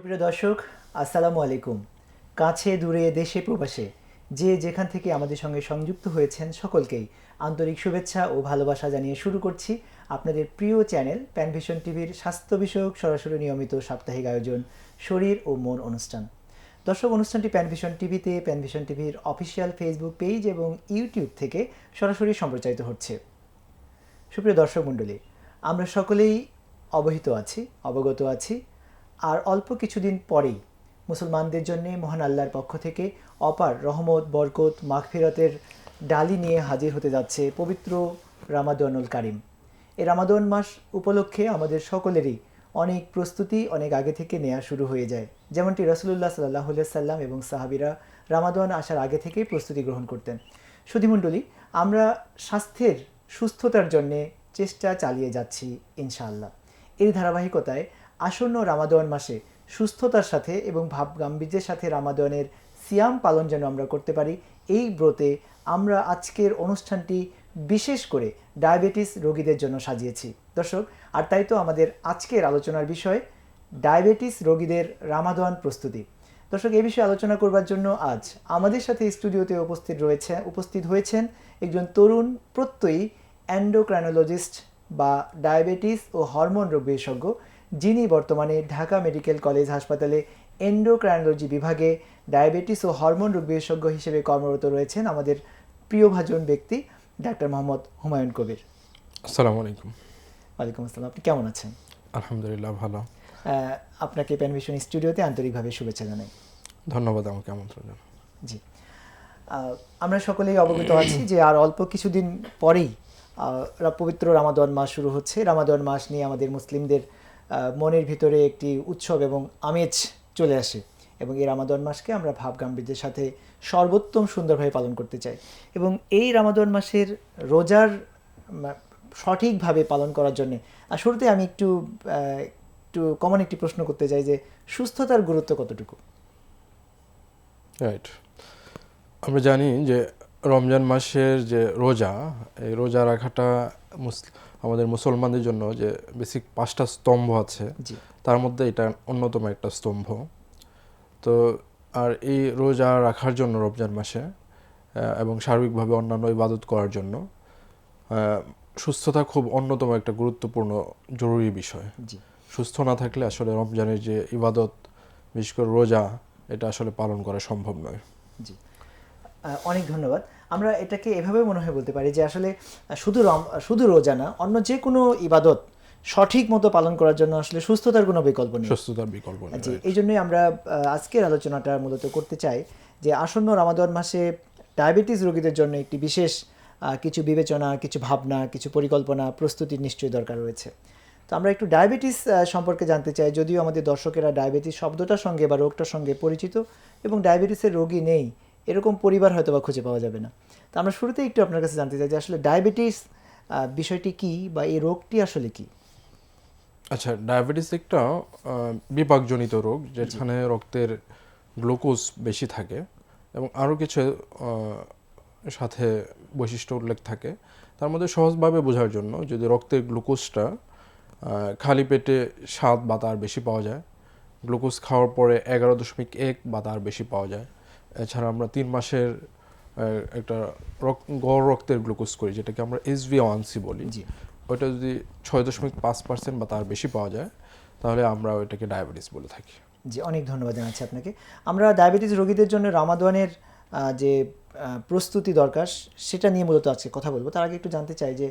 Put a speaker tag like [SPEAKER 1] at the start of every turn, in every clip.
[SPEAKER 1] সুপ্রিয় দর্শক, আসসালামু আলাইকুম। কাছে দূরে দেশে প্রবাসে যে যেখান থেকে আমাদের সঙ্গে সংযুক্ত হয়েছেন সকলকেই আন্তরিক শুভেচ্ছা ও ভালোবাসা জানিয়ে শুরু করছি আপনাদের প্রিয় চ্যানেল প্যানভিশন টিভির স্বাস্থ্য বিষয়ক সরাসরি নিয়মিত সাপ্তাহিক আয়োজন শরীর ও মন অনুষ্ঠান। দর্শক, অনুষ্ঠানটি প্যানভিশন টিভিতে, প্যানভিশন টিভির অফিসিয়াল ফেসবুক পেজ এবং ইউটিউব থেকে সরাসরি সম্প্রচারিত হচ্ছে। সুপ্রিয় দর্শক মণ্ডলী, আমরা সকলেই অবগত আছি আর অল্প কিছুদিন পরেই মুসলমানদের জন্য মহান আল্লাহর পক্ষ থেকে অপার রহমত, বরকত, মাগফিরাতের ডালি নিয়ে হাজির হতে যাচ্ছে পবিত্র রামাদানুল কারিম। এই রামাদান মাস উপলক্ষে আমাদের সকলেরই অনেক প্রস্তুতি অনেক আগে থেকে নেওয়া শুরু হয়ে যায়, যেমনটি রাসূলুল্লাহ সাল্লাল্লাহু আলাইহি সাল্লাম এবং সাহাবীরা রামাদান আসার আগে থেকেই প্রস্তুতি গ্রহণ করতেন। সুধীমণ্ডলী, আমরা স্বাস্থ্যের সুস্থতার জন্যে চেষ্টা চালিয়ে যাচ্ছি ইনশাআল্লাহ। এই ধারাবাহিকতায় আসন্ন রামাদান মাসে সুস্থতার সাথে এবং ভাব গাম্ভীর্যের সাথে রামাদানের সিয়াম পালন যেন আমরা করতে পারি, এই ব্রতে আমরা আজকের অনুষ্ঠানটি বিশেষ করে ডায়াবেটিস রোগীদের জন্য সাজিয়েছি দর্শক। আর তাই তো আমাদের আজকের আলোচনার বিষয় ডায়াবেটিস রোগীদের রামাদান প্রস্তুতি। দর্শক, এই বিষয়ে আলোচনা করবার জন্য আজ আমাদের সাথে স্টুডিওতে উপস্থিত হয়েছেন একজন তরুণ প্রত্যয়ী এন্ডোক্রাইনোলজিস্ট বা ডায়াবেটিস ও হরমোন রোগ বিশেষজ্ঞ, যিনি বর্তমানে ঢাকা মেডিকেল কলেজ হাসপাতালে এন্ডোক্রাইনোলজি বিভাগে ডায়াবেটিস ও হরমোন রোগ বিশেষজ্ঞ হিসেবে কর্মরত রয়েছেন, আমাদের প্রিয়ভাজন ব্যক্তি ডাক্তার মোহাম্মদ হুমায়ুন কবির।
[SPEAKER 2] আসসালামু আলাইকুম।
[SPEAKER 1] ওয়ালাইকুম আসসালাম। আপনি কেমন আছেন?
[SPEAKER 2] আলহামদুলিল্লাহ, ভালো।
[SPEAKER 1] আপনাকে প্যানভিশন স্টুডিওতে আন্তরিকভাবে শুভেচ্ছা জানাই।
[SPEAKER 2] ধন্যবাদ আমাকে আমন্ত্রণ জানানোর।
[SPEAKER 1] জি, আমরা সকলেই অবগত আছি যে আর অল্প কিছুদিন পরেই পবিত্র রামাদান মাস শুরু হচ্ছে। রামাদান মাস নিয়ে আমাদের মুসলিমদের মনের ভিতরে একটি উৎসব এবং আমেজ চলে আসে, এবং এই রামাদান মাসকে আমরা ভাব গাম্ভীর্যের সাথে সর্বোত্তম সুন্দরভাবে পালন করতে চাই। এবং এই রামাদান মাসের রোজার সঠিকভাবে পালন করার জন্যে শুরুতে আমি একটু কমন একটি প্রশ্ন করতে চাই যে সুস্থতার গুরুত্ব কতটুকু?
[SPEAKER 2] রাইট, আমরা জানি যে রমজান মাসের যে রোজা, এই রোজা রাখাটা আমাদের মুসলমানদের জন্য যে বেসিক 5টা স্তম্ভ আছে, তার মধ্যে এটা অন্যতম একটা স্তম্ভ। তো আর এই রোজা রাখার জন্য রমজান মাসে এবং সার্বিকভাবে অন্যান্য ইবাদত করার জন্য সুস্থতা খুব অন্যতম একটা গুরুত্বপূর্ণ জরুরি বিষয়। সুস্থ না থাকলে আসলে রমজানের যে ইবাদত, বিশেষ করে রোজা, এটা আসলে পালন করা সম্ভব নয়।
[SPEAKER 1] জি, অনেক ধন্যবাদ। আমরা এটাকে এভাবে মনে হয় বলতে পারি যে আসলে শুধু রোজা না, অন্য যে কোনো ইবাদত সঠিক মতো পালন করার জন্য আসলে সুস্থতার কোনো বিকল্প নেই। জি, এই জন্যই আমরা আজকের আলোচনাটা মূলত করতে চাই যে আসন্ন রামাদান মাসে ডায়াবেটিস রোগীদের জন্য একটি বিশেষ কিছু বিবেচনা, কিছু ভাবনা, কিছু পরিকল্পনা, প্রস্তুতির নিশ্চয়ই দরকার রয়েছে। তো আমরা একটু ডায়াবেটিস সম্পর্কে জানতে চাই, যদিও আমাদের দর্শকেরা ডায়াবেটিস শব্দটার সঙ্গে বা রোগটার সঙ্গে পরিচিত এবং ডায়াবেটিসের রোগী নেই এরকম পরিবার হয়তো বা খুঁজে পাওয়া যাবে না। তো আমরা শুরুতে একটু আপনার কাছে জানতে চাই যে আসলে ডায়াবেটিস বিষয়টি কি বা এই রোগটি আসলে কি?
[SPEAKER 2] আচ্ছা, ডায়াবেটিস একটা বিপাকজনিত রোগ, যেখানে রক্তের গ্লুকোজ বেশি থাকে এবং আরও কিছু সাথে বৈশিষ্ট্য উল্লেখ থাকে। তার মধ্যে সহজভাবে বোঝার জন্য, যদি রক্তের গ্লুকোজটা খালি পেটে 7 বা তার বেশি পাওয়া যায়, গ্লুকোজ খাওয়ার পরে 11.1 বা তার বেশি পাওয়া যায়। এছাড়া আমরা 3 মাসের একটা গড় রক্তের গ্লুকোজ করি, যেটাকে আমরা HbA1c বলি, ওইটা যদি 6.5% বা তার বেশি পাওয়া যায়, তাহলে আমরা ওইটাকে ডায়াবেটিস বলে থাকি।
[SPEAKER 1] জি, অনেক ধন্যবাদ জানাচ্ছি আপনাকে। আমরা ডায়াবেটিস রোগীদের জন্য রামাদানের যে প্রস্তুতি দরকার সেটা নিয়ে মূলত আজকে কথা বলবো। তার আগে একটু জানতে চাই যে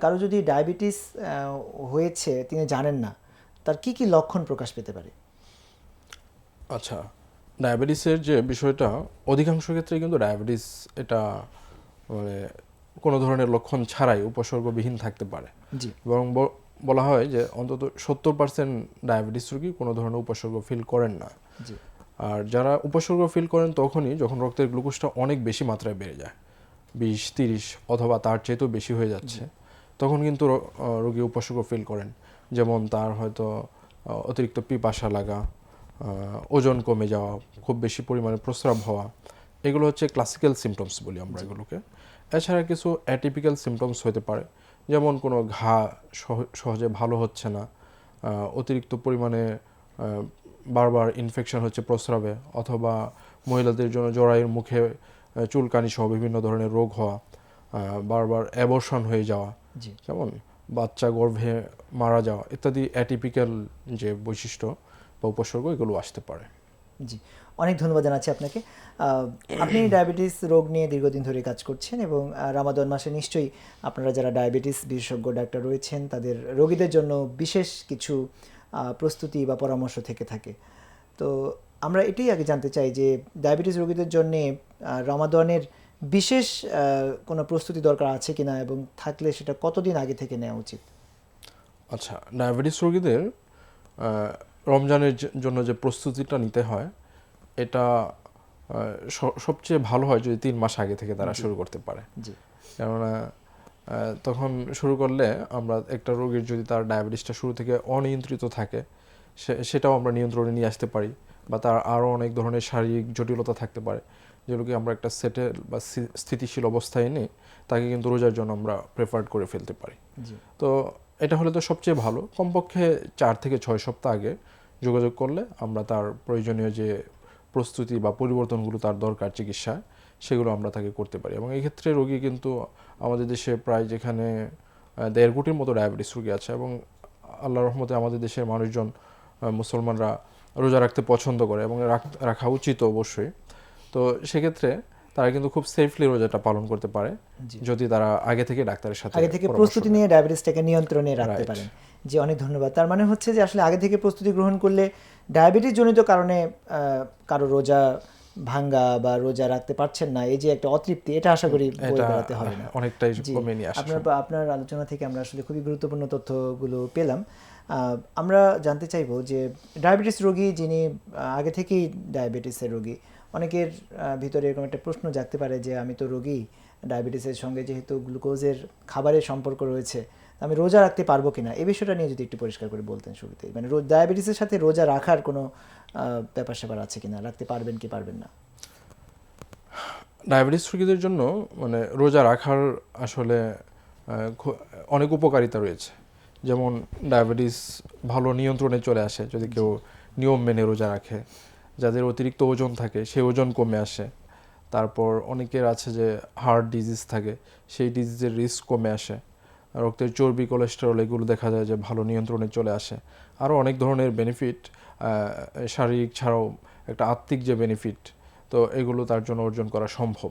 [SPEAKER 1] কারো যদি ডায়াবেটিস হয়েছে, তিনি জানেন না, তার কি কি লক্ষণ প্রকাশ পেতে পারে?
[SPEAKER 2] আচ্ছা, ডায়াবেটিসের যে বিষয়টা, অধিকাংশ ক্ষেত্রে কিন্তু ডায়াবেটিস এটা মানে কোনো ধরনের লক্ষণ ছাড়াই উপসর্গবিহীন থাকতে পারে। বরং বলা হয় যে অন্তত 70% ডায়াবেটিস রোগী কোনো ধরনের উপসর্গ ফিল করেন না। আর যারা উপসর্গ ফিল করেন তখনই যখন রক্তের গ্লুকোজটা অনেক বেশি মাত্রায় বেড়ে যায়, 20-30 অথবা তার চেয়েও বেশি হয়ে যাচ্ছে, তখন কিন্তু রোগী উপসর্গ ফিল করেন। যেমন তার হয়তো অতিরিক্ত পিপাসা লাগা, ওজন কমে যাওয়া, খুব বেশি পরিমাণে প্রস্রাব হওয়া, এগুলো হচ্ছে ক্লাসিক্যাল সিমটমস বলি আমরা এগুলোকে। এছাড়া কিছু অ্যাটিপিক্যাল সিমটমস হতে পারে, যেমন কোনো ঘা সহজে ভালো হচ্ছে না, অতিরিক্ত পরিমাণে বারবার ইনফেকশন হচ্ছে প্রস্রাবে, অথবা মহিলাদের জন্য জরায়ুর মুখে চুলকানি সহ বিভিন্ন ধরনের রোগ হওয়া, বারবার অ্যাবর্শন হয়ে যাওয়া,
[SPEAKER 1] জি
[SPEAKER 2] কেমন বাচ্চা গর্ভে মারা যাওয়া ইত্যাদি অ্যাটিপিক্যাল যে বৈশিষ্ট্য বা উপসর্গ এগুলো আসতে পারে।
[SPEAKER 1] জি, অনেক ধন্যবাদ জানাচ্ছি আপনাকে। আপনি ডায়াবেটিস রোগ নিয়ে দীর্ঘদিন ধরে কাজ করছেন এবং রমাদান মাসে নিশ্চয়ই আপনারা যারা ডায়াবেটিস বিশেষজ্ঞ ডাক্তার রয়েছেন তাদের রোগীদের জন্য বিশেষ কিছু প্রস্তুতি বা পরামর্শ থেকে থাকে। তো আমরা এটাই আগে জানতে চাই যে ডায়াবেটিস রোগীদের জন্য রমাদানের বিশেষ কোনো প্রস্তুতি দরকার আছে কিনা, এবং থাকলে সেটা কতদিন আগে থেকে নেওয়া উচিত?
[SPEAKER 2] আচ্ছা, ডায়াবেটিস রোগীদের রমজানের জন্য যে প্রস্তুতিটা নিতে হয় এটা সবচেয়ে ভালো হয় যদি 3 মাস আগে থেকে তারা শুরু করতে পারে।
[SPEAKER 1] জি
[SPEAKER 2] কেননা তখন শুরু করলে আমরা একটা রোগীর যদি তার ডায়াবেটিসটা শুরু থেকে অনিয়ন্ত্রিত থাকে সেটাও আমরা নিয়ন্ত্রণে নিয়ে আসতে পারি, বা তার আরও অনেক ধরনের শারীরিক জটিলতা থাকতে পারে যেগুলোকে আমরা একটা সেটেল বা স্থিতিশীল অবস্থায় এনে তাকে কিন্তু রোজার জন্য আমরা প্রেফার্ড করে ফেলতে পারি।
[SPEAKER 1] জি
[SPEAKER 2] তো এটা হলে তো সবচেয়ে ভালো, কমপক্ষে 4 থেকে 6 সপ্তাহ আগে যোগাযোগ করলে আমরা তার প্রয়োজনীয় যে প্রস্তুতি বা পরিবর্তনগুলো তার দরকার চিকিৎসায় সেগুলো আমরা তাকে করতে পারি। এবং এই ক্ষেত্রে রোগী কিন্তু আমাদের দেশে প্রায় যেখানে 1.5 কোটির মতো ডায়াবেটিস রোগী আছে, এবং আল্লাহর রহমতে আমাদের দেশের মানুষজন মুসলমানরা রোজা রাখতে পছন্দ করে এবং রাখা উচিত অবশ্যই। তো সেক্ষেত্রে তারা কিন্তু খুব সেফলি রোজাটা পালন করতে পারে যদি তারা আগে থেকে ডাক্তারের সাথে
[SPEAKER 1] আগে থেকে প্রস্তুতি নিয়ে ডায়াবেটিসটাকে নিয়ন্ত্রণে রাখতে
[SPEAKER 2] Right.
[SPEAKER 1] পারেন। জি, অনেক ধন্যবাদ। তার মানে হচ্ছে যে আসলে আগে থেকে প্রস্তুতি গ্রহণ করলে ডায়াবেটিস জনিত কারণে কারো রোজা ভাঙ্গা বা রোজা রাখতে পারছেন না, এই যে একটা অতৃপ্তি, এটা আশা করি বয়ে
[SPEAKER 2] এটা
[SPEAKER 1] বেড়াতে হবে না।
[SPEAKER 2] অনেকটাই
[SPEAKER 1] জি,
[SPEAKER 2] কমে নিয়ে আসা
[SPEAKER 1] আপনার আলোচনা থেকে আমরা আসলে খুবই গুরুত্বপূর্ণ তথ্যগুলো পেলাম। আমরা জানতে চাইবো যে ডায়াবেটিস রোগী যিনি আগে থেকেই ডায়াবেটিসের রোগী, অনেকের ভিতরে এরকম একটা প্রশ্ন জাগতে পারে যে আমি তো রোগী, ডায়াবেটিসের সঙ্গে যেহেতু গ্লুকোজের খাবারের সম্পর্ক রয়েছে, আমি রোজা রাখতে পারবো কিনা, এই বিষয়টা নিয়ে যদি একটু পরিষ্কার করে বলতেন শুরুতেই, মানে ডায়াবেটিসের সাথে রোজা রাখার কোনো ব্যাপার স্যাপার আছে কিনা, রাখতে পারবেন কি পারবেন না?
[SPEAKER 2] ডায়াবেটিস রোগীদের জন্য মানে রোজা রাখার আসলে অনেক উপকারিতা রয়েছে। যেমন ডায়াবেটিস ভালো নিয়ন্ত্রণে চলে আসে যদি কেউ নিয়ম মেনে রোজা রাখে। যাদের অতিরিক্ত ওজন থাকে সেই ওজন কমে আসে। তারপর অনেকের আছে যে হার্ট ডিজিজ থাকে, সেই ডিজিজের রিস্ক কমে আসে। রক্তের চর্বি, কোলেস্টেরল এগুলো দেখা যায় যে ভালো নিয়ন্ত্রণে চলে আসে। আরও অনেক ধরনের বেনিফিট, শারীরিক ছাড়াও একটা আত্মিক যে বেনিফিট, তো এগুলো তার জন্য অর্জন করা সম্ভব।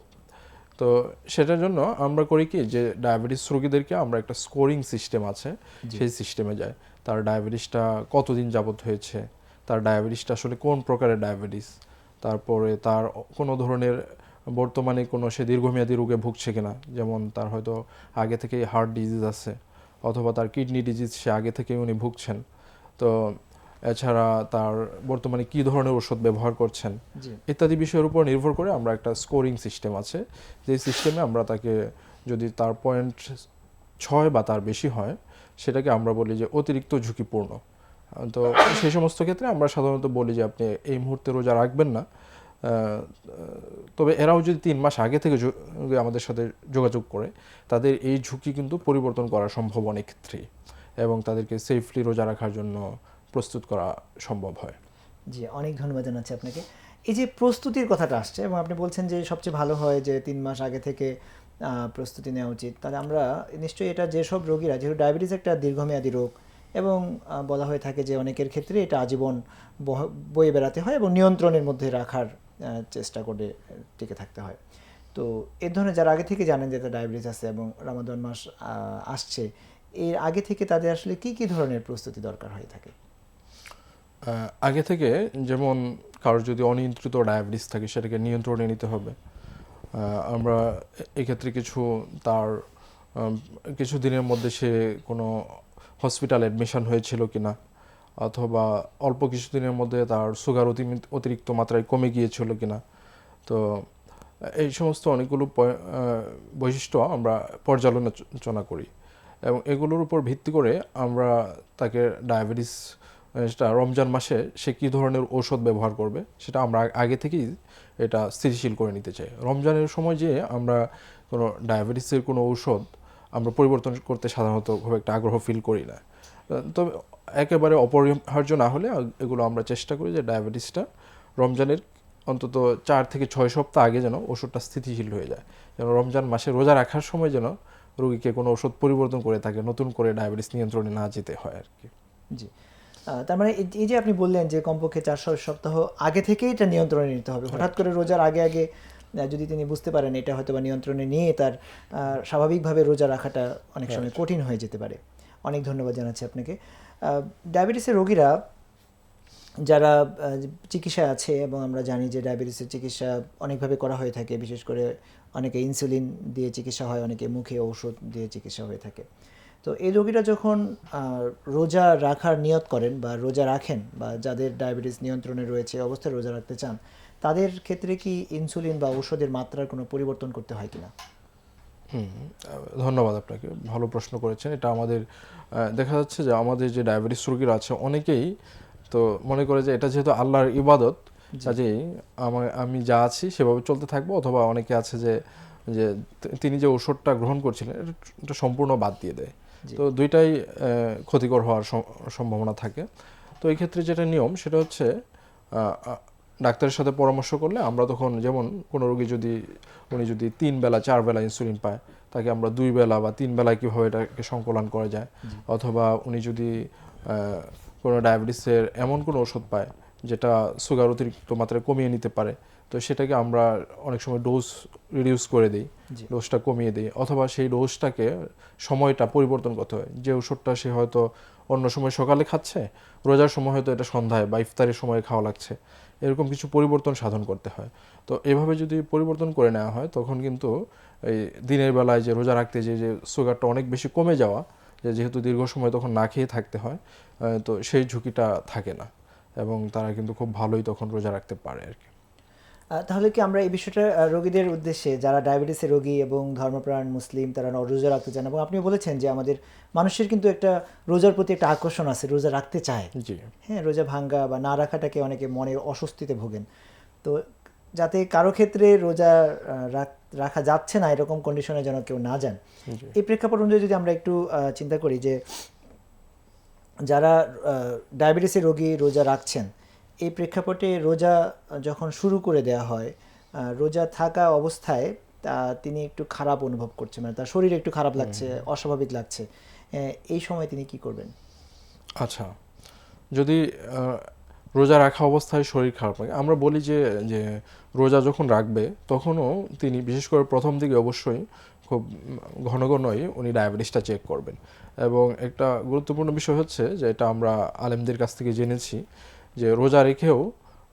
[SPEAKER 2] তো সেটার জন্য আমরা করি কি যে ডায়াবেটিস রোগীদেরকে আমরা একটা স্কোরিং সিস্টেম আছে সেই সিস্টেমে যাই। তার ডায়াবেটিসটা কতদিন যাবত হয়েছে, তার ডায়াবেটিসটা আসলে কোন প্রকারের ডায়াবেটিস, তারপরে তার কোনো ধরনের বর্তমানে কোনো সে দীর্ঘমেয়াদী রোগে ভুগছে কিনা, যেমন তার হয়তো আগে থেকেই হার্ট ডিজিজ আছে, অথবা তার কিডনি ডিজিজ সে আগে থেকেই উনি ভুগছেন। তো এছাড়া তার বর্তমানে কী ধরনের ওষুধ ব্যবহার করছেন ইত্যাদি বিষয়ের উপর নির্ভর করে আমরা একটা স্কোরিং সিস্টেম আছে, যে সিস্টেমে আমরা তাকে যদি তার পয়েন্ট 6 বা তার বেশি হয় সেটাকে আমরা বলি যে অতিরিক্ত ঝুঁকিপূর্ণ। তো সেই সমস্ত ক্ষেত্রে আমরা সাধারণত বলি যে আপনি এই মুহূর্তে রোজা রাখবেন না, তবে এরাও যদি 3 মাস আগে থেকে আমাদের সাথে যোগাযোগ করে তাদের এই ঝুঁকি কিন্তু পরিবর্তন করা সম্ভব অনেক ক্ষেত্রেই, এবং তাদেরকে সেফলি রোজা রাখার জন্য প্রস্তুত করা সম্ভব হয়।
[SPEAKER 1] জি, অনেক ধন্যবাদ জানাচ্ছি আপনাকে। এই যে প্রস্তুতির কথাটা আসছে এবং আপনি বলছেন যে সবচেয়ে ভালো হয় যে 3 মাস আগে থেকে প্রস্তুতি নেওয়া উচিত, তাহলে আমরা নিশ্চয়ই এটা যেসব রোগীরা, যেহেতু ডায়াবেটিস একটা দীর্ঘমেয়াদী রোগ এবং বলা হয়ে থাকে যে অনেকের ক্ষেত্রে এটা আজীবন বয়ে বেড়াতে হয় এবং নিয়ন্ত্রণের মধ্যে রাখার চেষ্টা করে টিকে থাকতে হয়। তো এর ধরনের যারা আগে থেকে জানেন যে তার ডায়াবেটিস আছে এবং রমাদান মাস আসছে, এর আগে থেকে তাদের আসলে কি কি ধরনের প্রস্তুতি দরকার হয়ে থাকে?
[SPEAKER 2] আগে থেকে যেমন কারোর যদি অনিয়ন্ত্রিত ডায়াবেটিস থাকে সেটাকে নিয়ন্ত্রণে নিতে হবে। আমরা এক্ষেত্রে তার কিছু দিনের মধ্যে সে কোনো হসপিটাল অ্যাডমিশন হয়েছিল কিনা, অথবা অল্প কিছুদিনের মধ্যে তার সুগার অতিরিক্ত মাত্রায় কমে গিয়েছিল কিনা, তো এই সমস্ত অনেকগুলো বৈশিষ্ট্য আমরা পর্যালোচনা করি, এবং এগুলোর উপর ভিত্তি করে আমরা তাকে ডায়াবেটিস রমজান মাসে সে কী ধরনের ঔষধ ব্যবহার করবে সেটা আমরা আগে থেকেই এটা স্থিতিশীল করে নিতে চাই। রমজানের সময় যে আমরা কোনো ডায়াবেটিসের কোনো ঔষধ আমরা পরিবর্তন করতে সাধারণত খুব একটা আগ্রহ ফিল করি না। তবে একেবারে অপরিহার্য না হলে এগুলো আমরা চেষ্টা করি যে ডায়াবেটিসটা রমজানের অন্তত 4 থেকে 6 সপ্তাহ আগে যেন ওষুধটা স্থিতিশীল হয়ে যায়, যেন রমজান মাসে রোজা রাখার সময় যেন রোগীকে কোনো ওষুধ পরিবর্তন করে তাকে নতুন করে ডায়াবেটিস নিয়ন্ত্রণে না যেতে হয় আর কি।
[SPEAKER 1] জি, তার মানে এই যে আপনি বললেন যে কমপক্ষে 4 সপ্তাহ আগে থেকেই এটা নিয়ন্ত্রণে নিতে হবে। হঠাৎ করে রোজার আগে আগে যদি তিনি বুঝতে পারেন এটা হয়তো বা নিয়ন্ত্রণে নিয়ে তার স্বাভাবিকভাবে রোজা রাখাটা অনেক সময় কঠিন হয়ে যেতে পারে। অনেক ধন্যবাদ জানাচ্ছি আপনাকে। ডায়াবেটিসের রোগীরা যারা চিকিৎসায় আছে, এবং আমরা জানি যে ডায়াবেটিসের চিকিৎসা অনেকভাবে করা হয়ে থাকে, বিশেষ করে অনেকে ইনসুলিন দিয়ে চিকিৎসা হয়, অনেকে মুখে ঔষধ দিয়ে চিকিৎসা হয়ে থাকে। তো এই রোগীরা যখন রোজা রাখার নিয়ত করেন বা রোজা রাখেন, বা যাদের ডায়াবেটিস নিয়ন্ত্রণে রয়েছে অবস্থায় রোজা রাখতে চান, তাদের ক্ষেত্রে কি ইনসুলিন বা ঔষধের মাত্রার কোনো পরিবর্তন করতে হয় কিনা?
[SPEAKER 2] ধন্যবাদ আপনাকে, ভালো প্রশ্ন করেছেন। এটা আমাদের দেখা যাচ্ছে যে আমাদের যে ডায়াবেটিস রোগীরা আছে অনেকেই তো মনে করে যে এটা যেহেতু আল্লাহর ইবাদত, কাজেই আমি যা আছি সেভাবে চলতে থাকবো, অথবা অনেকে আছে যে যে তিনি যে ওষুধটা গ্রহণ করছিলেন এটা সম্পূর্ণ বাদ দিয়ে দেয়। তো দুইটাই ক্ষতিকর হওয়ার সম্ভাবনা থাকে। তো এই ক্ষেত্রে যেটা নিয়ম সেটা হচ্ছে ডাক্তারের সাথে পরামর্শ করলে আমরা তখন, যেমন কোনো রোগী উনি যদি 3 বেলা 4 বেলা ইনসুলিন পায়, তাকে আমরা 2 বেলা বা 3 বেলায় কীভাবে এটাকে সংকলন করা যায়, অথবা উনি যদি কোনো ডায়াবেটিসের এমন কোনো ওষুধ পায় যেটা সুগার অতিরিক্ত মাত্রায় কমিয়ে নিতে পারে, তো সেটাকে আমরা অনেক সময় ডোজ রিডিউস করে দিই, ডোজটা কমিয়ে দিই, অথবা সেই ডোজটাকে সময়টা পরিবর্তন করতে হয়। যে ওষুধটা সে হয়তো অন্য সময় সকালে খাচ্ছে, রোজার সময় হয়তো এটা সন্ধ্যায় বা ইফতারের সময় খাওয়া লাগছে, এরকম কিছু পরিবর্তন সাধন করতে হয়। তো এভাবে যদি পরিবর্তন করে নেওয়া হয় তখন কিন্তু এই দিনের বেলায় যে রোজা রাখতে যে সুগারটা অনেক বেশি কমে যাওয়া, যেহেতু দীর্ঘ সময় তখন না খেয়ে থাকতে হয়, তো সেই ঝুঁকিটা থাকে না, এবং তারা কিন্তু খুব ভালোই তখন রোজা রাখতে পারে আর কি।
[SPEAKER 1] তাহলে কি আমরা এই বিষয়টা রোগীদের উদ্দেশ্যে, যারা ডায়াবেটিসের রোগী এবং ধর্মপ্রাণ মুসলিম, তারা রোজা রাখতে চান, এবং আপনি বলেছেন যে আমাদের মানুষের কিন্তু একটা রোজার প্রতি একটা আকর্ষণ আছে, রোজা রাখতে চায়।
[SPEAKER 2] জি,
[SPEAKER 1] হ্যাঁ, রোজা ভাঙ্গা বা না রাখাটাকে অনেকে মনে অস্বস্তিতে ভোগেন। তো যাতে কারো ক্ষেত্রে রোজা রাখা যাচ্ছে না এরকম কন্ডিশনে যেন কেউ না যান, এই প্রেক্ষাপট অনুযায়ী যদি আমরা একটু চিন্তা করি যে যারা ডায়াবেটিসের রোগী রোজা রাখছেন, এই প্রেক্ষাপটে রোজা যখন শুরু করে দেওয়া হয়, রোজা থাকা অবস্থায় তিনি একটু খারাপ অনুভব করছেন, মানে তার শরীর একটু খারাপ লাগছে, অস্বাভাবিক লাগছে, এই সময় তিনি কি করবেন?
[SPEAKER 2] আচ্ছা, যদি রোজা রাখা অবস্থায় শরীর খারাপ লাগে, আমরা বলি যে যে রোজা যখন রাখবে তখনও তিনি, বিশেষ করে প্রথম দিকে অবশ্যই খুব ঘন ঘনই উনি ডায়াবেটিসটা চেক করবেন। এবং একটা গুরুত্বপূর্ণ বিষয় হচ্ছে যে এটা আমরা আলেমদের কাছ থেকে জেনেছি যে রোজা রেখেও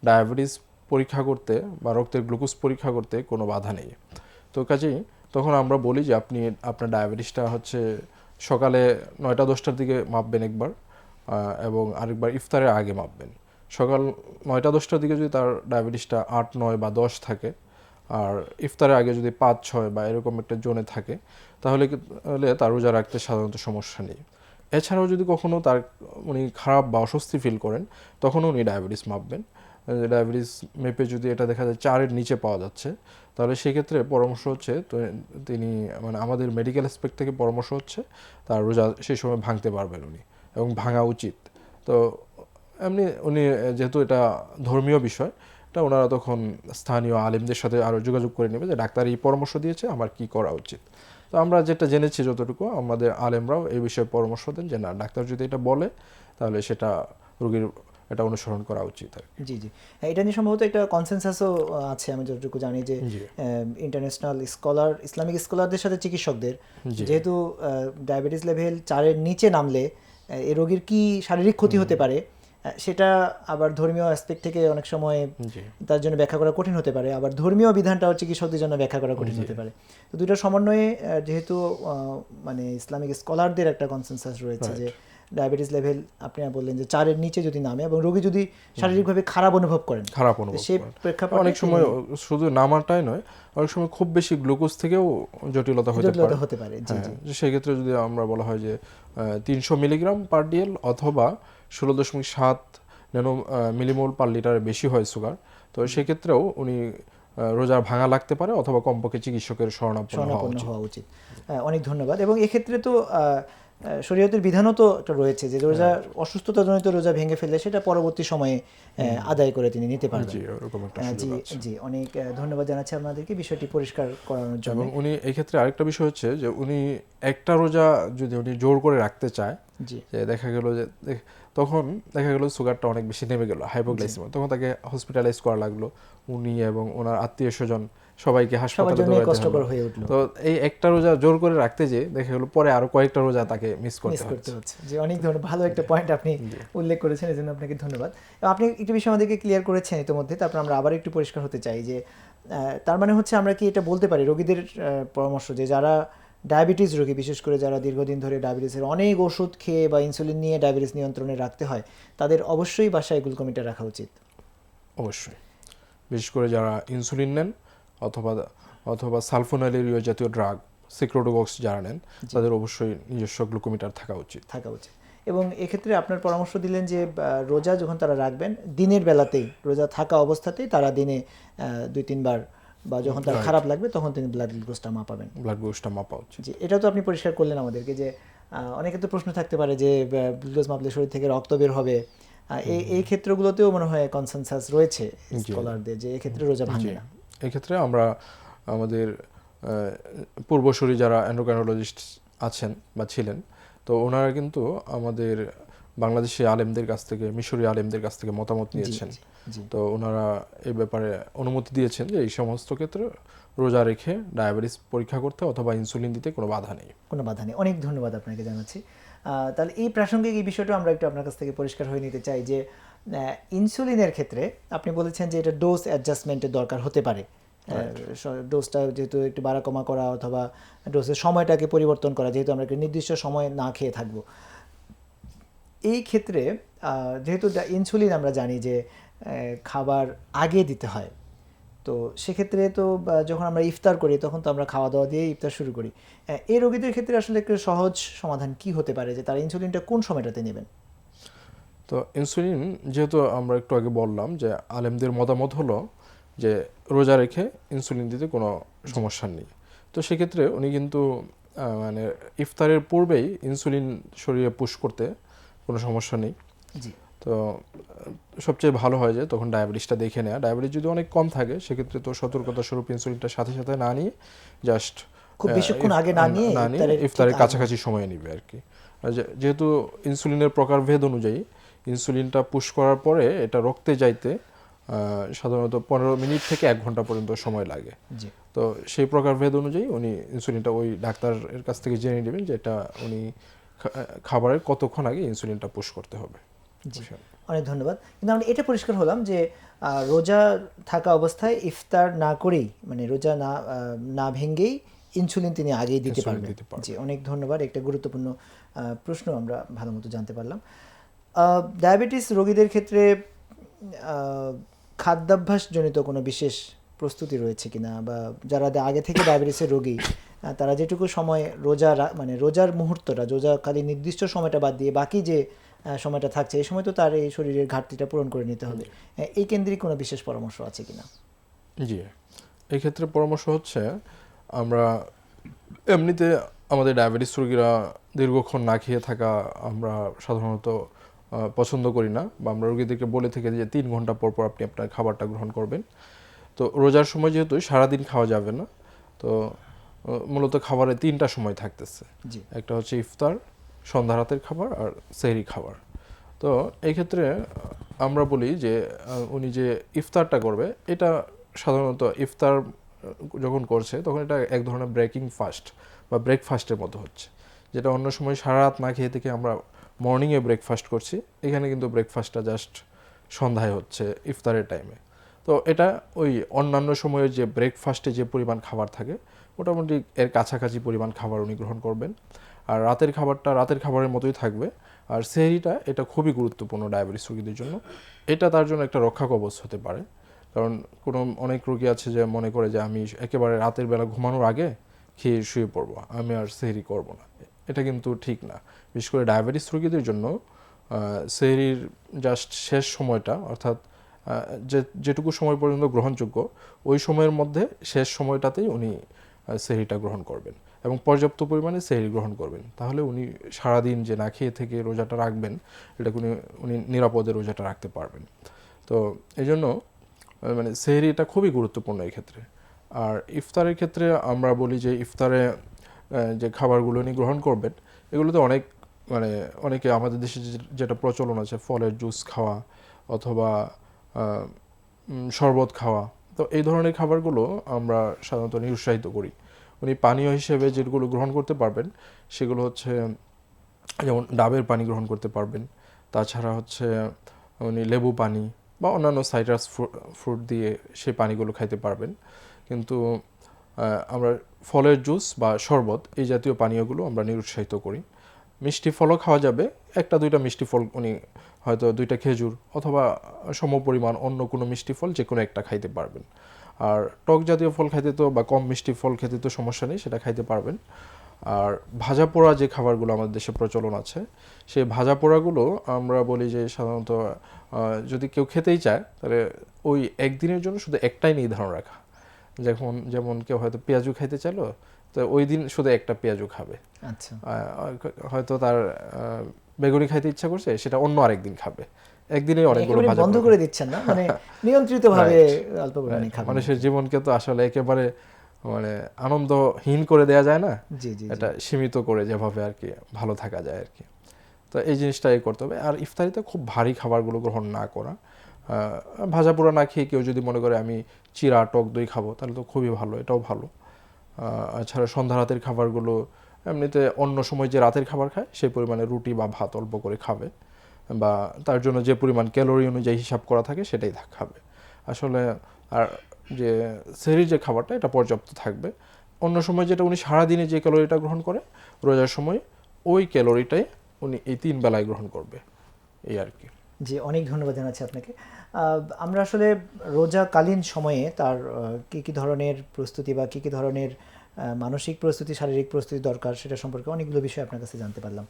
[SPEAKER 2] ডায়াবেটিস পরীক্ষা করতে বা রক্তের গ্লুকোজ পরীক্ষা করতে কোনো বাধা নেই। তো কাজেই তখন আমরা বলি যে আপনি আপনার ডায়াবেটিসটা হচ্ছে সকালে 9টা-10টার দিকে মাপবেন একবার, এবং আরেকবার ইফতারের আগে মাপবেন। সকাল 9টা-10টার দিকে যদি তার ডায়াবেটিসটা 8, 9 বা 10 থাকে, আর ইফতারের আগে যদি 5, 6 বা এরকম একটা জোনে থাকে, তাহলে তার রোজা রাখতে সাধারণত সমস্যা নেই। এছাড়াও যদি কখনও উনি খারাপ বা অস্বস্তি ফিল করেন, তখনও উনি ডায়াবেটিস মাপবেন। ডায়াবেটিস মেপে যদি এটা দেখা যায় 4-এর নিচে পাওয়া যাচ্ছে, তাহলে সেক্ষেত্রে পরামর্শ হচ্ছে তিনি, মানে আমাদের মেডিকেল অ্যাসপেক্ট থেকে পরামর্শ হচ্ছে তার রোজা সেই সময় ভাঙতে পারবেন উনি, এবং ভাঙা উচিত। তো এমনি উনি যেহেতু এটা ধর্মীয় বিষয়, এটা ওনারা তখন স্থানীয় আলেমদের সাথে আরও যোগাযোগ করে নেবে যে ডাক্তার এই পরামর্শ দিয়েছে, আমার কি করা উচিত। তো আমরা যেটা জেনেছি যতটুকু, আমাদের আলেমরাও এই বিষয়ে পরামর্শ দেন যে না, ডাক্তার যদি এটা বলে তাহলে সেটা রোগীর এটা অনুসরণ করা উচিত আর কি।
[SPEAKER 1] জি জি, এটা নিয়ে সম্ভবত একটা কনসেনসাসও আছে, আমি যতটুকু জানি যে ইন্টারন্যাশনাল স্কলার, ইসলামিক স্কলারদের সাথে চিকিৎসকদের, যেহেতু ডায়াবেটিস লেভেল 4-এর নিচে নামলে এই রোগীর কি শারীরিক ক্ষতি হতে পারে, সেটা আবার ধর্মীয় অ্যাসপেক্ট থেকে অনেক সময় তার জন্য ব্যাখ্যা করা কঠিন হতে পারে, আবার ধর্মীয় বিধানটাও চিকিৎসকদের জন্য ব্যাখ্যা করা কঠিন হতে পারে। তো দুইটার সমন্বয়ে যেহেতু মানে ইসলামিক স্কলারদের একটা কনসেনসাস রয়েছে যে ডায়াবেটিস লেভেল আপনি বললেন যে 4-এর নিচে যদি নামে এবং রোগী যদি শারীরিকভাবে খারাপ অনুভব করেন, সেই প্রেক্ষাপটে
[SPEAKER 2] অনেক সময় শুধু নামাটাই নয়, অনেক সময় খুব বেশি গ্লুকোজ থেকেও জটিলতা হতে পারে। সেই ক্ষেত্রে যদি আমরা বলা হয় যে 300 মিলিগ্রাম পার ডিএল অথবা 16.7 ন্যানো মিলিমোল পার লিটারের বেশি হয় সুগার, তো সেক্ষেত্রেও উনি রোজা ভাঙা লাগতে পারে অথবা কমপক্ষে চিকিৎসকের শরণাপন্ন
[SPEAKER 1] হওয়া উচিত। অনেক ধন্যবাদ। এবং এক্ষেত্রে তো শরীয়তের বিধানও তো একটা রয়েছে যে রোজা অসুস্থতাজনিত রোজা ভেঙে ফেললে সেটা পরবর্তী সময়ে আদায় করে তিনি নিতে পারবেন। জি জি, অনেক ধন্যবাদ জানাচ্ছি আপনাদেরকে বিষয়টি পরিষ্কার করানোর জন্য।
[SPEAKER 2] এবং উনি এই ক্ষেত্রে আরেকটা বিষয় হচ্ছে যে উনি একটা রোজা যদি উনি জোর করে রাখতে চায়, যে দেখা গেল যে তখন দেখা গেল সুগারটা অনেক বেশি নেমে গেল, হাইপোগ্লাইসেমিয়া, তখন তাকে হসপিটালাইজ করা লাগলো, উনি এবং ওনার আত্মীয় স্বজন সবাইকে হাসপাতালে দৌড়াতে হলো। তো এই একটা রোজা জোর করে রাখতে যে দেখা গেল পরে আরো কয়েকটা রোজা তাকে মিস করতে হচ্ছে।
[SPEAKER 1] যে অনেক ধন্যবাদ, ভালো একটা পয়েন্ট আপনি উল্লেখ করেছেন, এজন্য আপনাকে ধন্যবাদ। আপনি একটু বিষয় আমাদেরকে ক্লিয়ার করেছেন ইতিমধ্যে, তারপর আমরা আবার একটু পরিষ্কার হতে চাই যে তার মানে হচ্ছে আমরা কি এটা বলতে পারি রোগীদের পরামর্শ যে যারা ডায়াবেটিস রোগী, বিশেষ করে যারা দীর্ঘদিন ধরে ডায়াবেটিসের অনেক ওষুধ খেয়ে বা ইনসুলিন নিয়ে ডায়াবেটিস নিয়ন্ত্রণে রাখতে হয়, তাদের অবশ্যই বাসায় গ্লুকোমিটার রাখা উচিত?
[SPEAKER 2] অবশ্যই, বিশেষ করে যারা ইনসুলিন নেন অথবা সালফোনাইলেরিয়া জাতীয় ড্রাগ, সিক্রোডোবক্স যারা নেন, তাদের অবশ্যই নিজস্ব গ্লুকোমিটার থাকা উচিত।
[SPEAKER 1] এবং এক্ষেত্রে আপনার পরামর্শ দিলেন যে রোজা যখন তারা রাখবেন দিনের বেলাতেই, রোজা থাকা অবস্থাতেই তারা দিনে 2-3 বার বা যখন তার খারাপ লাগবে তখন তিনি ব্লাড গ্লুকোজটা মাপা উচিত। জি, এটা তো আপনি পরিষ্কার করলেন আমাদেরকে যে অনেকে তো প্রশ্ন থাকতে পারে যে গ্লুকোজ মাপলে শরীর থেকে রক্ত বের হবে, এই ক্ষেত্রগুলোতেও মনে হয় কনসেনসাস রয়েছে স্কলারদের যে এই ক্ষেত্রে রোজা ভাঙে না।
[SPEAKER 2] এই ক্ষেত্রে আমরা আমাদের পূর্বসূরি যারা এন্ডোক্রাইনোলজিস্ট আছেন বা ছিলেন, তো ওনারা কিন্তু আমাদের বাংলাদেশি আলেমদের কাছ থেকে, মিশরি আলেমদের কাছ থেকে মতামত নিয়েছেন। তো ওনারা এই ব্যাপারে অনুমতি দিয়েছেন যে এই সমস্ত ক্ষেত্রে রোজা রেখে ডায়াবেটিস পরীক্ষা করতে অথবা ইনসুলিন দিতে কোনো বাধা নেই।
[SPEAKER 1] অনেক ধন্যবাদ আপনাকে জানাচ্ছি। তাহলে এই প্রাসঙ্গিক এই বিষয়টা আমরা একটু আপনার কাছ থেকে পরিষ্কার হয়ে নিতে চাই যে ইনসুলিনের ক্ষেত্রে আপনি বলেছেন যে এটা ডোজ অ্যাডজাস্টমেন্টের দরকার হতে পারে, ডোজটা যেহেতু একটু বাড়া কমা করা অথবা ডোজের সময়টাকে পরিবর্তন করা, যেহেতু আমরা একটা নির্দিষ্ট সময় না খেয়ে থাকবো। এই ক্ষেত্রে যেহেতু ইনসুলিন আমরা জানি যে খাবার আগে দিতে হয়, তো সেক্ষেত্রে তো যখন আমরা ইফতার করি তখন তো আমরা খাওয়া দাওয়া দিয়ে ইফতার শুরু করি। এই রোগীদের ক্ষেত্রে আসলে একটা সহজ সমাধান কি হতে পারে যে তারা ইনসুলিনটা কোন সময়টাতে নেবেন?
[SPEAKER 2] তো ইনসুলিন যেহেতু আমরা একটু আগে বললাম যে আলেমদের মতামত হলো যে রোজা রেখে ইনসুলিন দিতে কোনো সমস্যা নেই। তো সেক্ষেত্রে উনি কিন্তু মানে ইফতারের পূর্বেই ইনসুলিন শরীরে পুশ করতে কোনো সমস্যা নেই। তো সবচেয়ে ভালো হয় যে তখন ডায়াবেটিসটা দেখে নেওয়া। ডায়াবেটিস যদি অনেক কম থাকে সেক্ষেত্রে তো সতর্কতা স্বরূপ ইনসুলিনটা সাথে সাথে না নিয়ে জাস্ট
[SPEAKER 1] খুব বেশিক্ষণ আগে না নিয়ে
[SPEAKER 2] ইফতারের কাছাকাছি সময়ে নিবে আর কি। যেহেতু ইনসুলিনের প্রকারভেদ অনুযায়ী ইনসুলিনটা পুশ করার পরে এটা রক্তে যাইতে সাধারণত 15 মিনিট থেকে 1 ঘন্টা পর্যন্ত সময় লাগে। তো সেই প্রকারভেদ অনুযায়ী উনি ইনসুলিনটা ওই ডাক্তারের কাছ থেকে জেনে নেবেন যে এটা উনি খাবারের কতক্ষণ আগে ইনসুলিনটা পুশ করতে হবে।
[SPEAKER 1] অনেক ধন্যবাদ। কিন্তু আমরা এটা পরিষ্কার হলাম যে রোজা থাকা অবস্থায় ইফতার না করেই, মানে রোজা না ভেঙেই ইনসুলিন তিনি আগেই দিতে পারবেন। জি, অনেক ধন্যবাদ। একটা গুরুত্বপূর্ণ প্রশ্ন আমরা ভালো মতো জানতে পারলাম। ডায়াবেটিস রোগীদের ক্ষেত্রে খাদ্যাভ্যাসজনিত কোনো বিশেষ প্রস্তুতি রয়েছে কিনা, বা যারা আগে থেকে ডায়াবেটিসের রোগী তারা যেটুকু সময় মানে রোজার মুহূর্তটা, রোজাকালীন নির্দিষ্ট সময়টা বাদ দিয়ে বাকি যে সময়টা থাকছে এই সময় তো তার এই শরীরের ঘাটতিটা পূরণ করে নিতে হবে, এই কেন্দ্রিক কোনো বিশেষ পরামর্শ আছে কিনা?
[SPEAKER 2] জি, এই ক্ষেত্রে পরামর্শ হচ্ছে আমরা এমনিতে আমাদের ডায়াবেটিস রোগীরা দীর্ঘক্ষণ না খেয়ে থাকা আমরা সাধারণত পছন্দ করি না, বা আমরা রোগীদেরকে বলে থেকে যে 3 ঘন্টা পর পর আপনি আপনার খাবারটা গ্রহণ করবেন। তো রোজার সময় যেহেতু সারাদিন খাওয়া যাবে না, তো মূলত খাবারে 3টা সময় থাকতেছে। একটা হচ্ছে ইফতার, সন্ধ্যা রাতের খাবার আর সেহরি খাবার। তো এই ক্ষেত্রে আমরা বলি যে উনি যে ইফতারটা করবে এটা সাধারণত ইফতার যখন করছে তখন এটা এক ধরনের ব্রেকিং ফাস্ট বা ব্রেকফাস্টের মতো হচ্ছে, যেটা অন্য সময় সারা রাত না খেয়ে থেকে আমরা মর্নিংয়ে ব্রেকফাস্ট করছি, এখানে কিন্তু ব্রেকফাস্টটা জাস্ট সন্ধ্যায় হচ্ছে ইফতারের টাইমে। তো এটা ওই অন্যান্য সময়ে যে ব্রেকফাস্টে যে পরিমাণ খাবার থাকে মোটামুটি এর কাছাকাছি পরিমাণ খাবার উনি গ্রহণ করবেন। আর রাতের খাবারটা রাতের খাবারের মতোই থাকবে। আর সেহরিটা এটা খুবই গুরুত্বপূর্ণ ডায়াবেটিস রোগীদের জন্য, এটা তার জন্য একটা রক্ষা কবচ হতে পারে। কারণ অনেক রোগী আছে যে মনে করে যে আমি একেবারে রাতের বেলা ঘুমানোর আগে খেয়ে শুয়ে পড়বো, আমি আর সেহরি করব না। এটা কিন্তু ঠিক না। বিশেষ করে ডায়াবেটিস রোগীদের জন্য সেহরির জাস্ট শেষ সময়টা, অর্থাৎ যেটুকু সময় পর্যন্ত গ্রহণযোগ্য ওই সময়ের মধ্যে শেষ সময়টাতেই উনি সেহরিটা গ্রহণ করবেন এবং পর্যাপ্ত পরিমাণে সেহরি গ্রহণ করবেন। তাহলে উনি সারাদিন যে না খেয়ে থেকে রোজাটা রাখবেন এটাকে উনি নিরাপদে রোজাটা রাখতে পারবেন। তো এই জন্য মানে সেহরিটা খুবই গুরুত্বপূর্ণ এই ক্ষেত্রে। আর ইফতারের ক্ষেত্রে আমরা বলি যে ইফতারে যে খাবারগুলো উনি গ্রহণ করবেন এগুলোতে অনেকে আমাদের দেশে যেটা প্রচলন আছে ফলের জুস খাওয়া অথবা শরবত খাওয়া, তো এই ধরনের খাবারগুলো আমরা সাধারণত নিরুৎসাহিত করি। উনি পানীয় হিসেবে যেগুলো গ্রহণ করতে পারবেন সেগুলো হচ্ছে যেমন ডাবের পানি গ্রহণ করতে পারবেন, তাছাড়া হচ্ছে উনি লেবু পানি বা অন্যান্য সাইট্রাস ফ্রুট দিয়ে সেই পানিগুলো খাইতে পারবেন। কিন্তু আমরা ফলের জুস বা শরবত এই জাতীয় পানীয়গুলো আমরা নিরুৎসাহিত করি। মিষ্টি ফলও খাওয়া যাবে, একটা দুইটা মিষ্টি ফল উনি হয়তো দুইটা খেজুর অথবা সমপরিমাণ অন্য কোনো মিষ্টি ফল যে কোনো একটা খাইতে পারবেন। আর টক জাতীয় ফল খাইতে তো বা কম মিষ্টি ফল খেতে তো সমস্যা নেই, সেটা খাইতে পারবেন। আর ভাজা পোড়া যে খাবারগুলো আমাদের দেশে প্রচলন আছে সেই ভাজা পোড়াগুলো আমরা বলি যে সাধারণত যদি কেউ খেতেই চায় তাহলে ওই একদিনের জন্য শুধু একটাই নির্ধারণ রাখা। যেমন কেউ হয়তো পেঁয়াজু খাইতে চাইলো তো ওই দিন শুধু একটা পেঁয়াজু খাবে।
[SPEAKER 1] আচ্ছা,
[SPEAKER 2] হয়তো তার বেগুনি খাইতে ইচ্ছা করছে সেটা অন্য আরেকদিন খাবে, একদিনে অনেকগুলো
[SPEAKER 1] একেবারে
[SPEAKER 2] ভাজা
[SPEAKER 1] বন্ধ করে দিচ্ছেন না, মানে নিয়ন্ত্রিতভাবে অল্প পরিমাণে খাবেন।
[SPEAKER 2] মানুষের জীবনকে তো আসলে একেবারে মানে আনন্দহীন করে দেয়া যায় না,
[SPEAKER 1] জি জি,
[SPEAKER 2] এটা সীমিত করে যেভাবে আর কি ভালো থাকা যায় আর কি। তো এই জিনিসটাই করতে হবে। আর ইফতারিতে খুব ভারী খাবারগুলো গ্রহণ না করা, ভাজা পোড়া না খেয়ে কেউ যদি মনে করে আমি চিড়া টক দই খাবো তাহলে তো খুবই ভালো, এটাও ভালো। এছাড়া সন্ধ্যা রাতের খাবারগুলো এমনিতে অন্য সময় যে রাতের খাবার খায় সেই পরিমাণে রুটি বা ভাত অল্প করে খাবে, বা তার জন্য যে পরিমাণ ক্যালোরি অনুযায়ী হিসাব করা থাকে সেটাই খাবে আসলে। আর যে সেহরির যে খাবারটা এটা পর্যাপ্ত থাকবে। অন্য সময় যেটা উনি সারাদিনে যে ক্যালোরিটা গ্রহণ করে রোজার সময় ওই ক্যালোরিটাই উনি এই 3 বেলায় গ্রহণ করবে, এই আর কি।
[SPEAKER 1] জি, অনেক ধন্যবাদ জানাচ্ছি আপনাকে। আমরা আসলে রোজাকালীন সময়ে তার কী কী ধরনের প্রস্তুতি বা কী কী ধরনের মানসিক প্রস্তুতি, শারীরিক প্রস্তুতি দরকার সেটা সম্পর্কে অনেকগুলো বিষয় আপনার কাছে জানতে পারলাম।